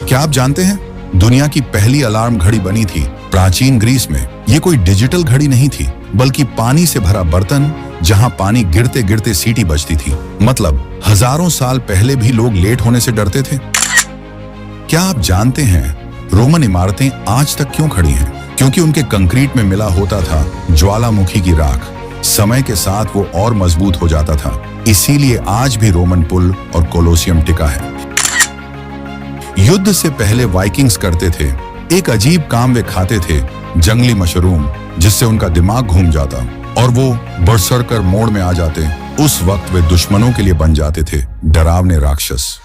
क्या आप जानते हैं, दुनिया की पहली अलार्म घड़ी बनी थी प्राचीन ग्रीस में। ये कोई डिजिटल घड़ी नहीं थी, बल्कि पानी से भरा बर्तन जहां पानी गिरते गिरते सीटी बजती थी। मतलब हजारों साल पहले भी लोग लेट होने से डरते थे। क्या आप जानते हैं, रोमन इमारतें आज तक क्यों खड़ी हैं? क्योंकि उनके कंक्रीट में मिला होता था ज्वालामुखी की राख। समय के साथ वो और मजबूत हो जाता था। इसीलिए आज भी रोमन पुल और कोलोसियम टिका है। युद्ध से पहले वाइकिंग्स करते थे एक अजीब काम। वे खाते थे जंगली मशरूम, जिससे उनका दिमाग घूम जाता और वो बरसरकर मोड़ में आ जाते। उस वक्त वे दुश्मनों के लिए बन जाते थे डरावने राक्षस।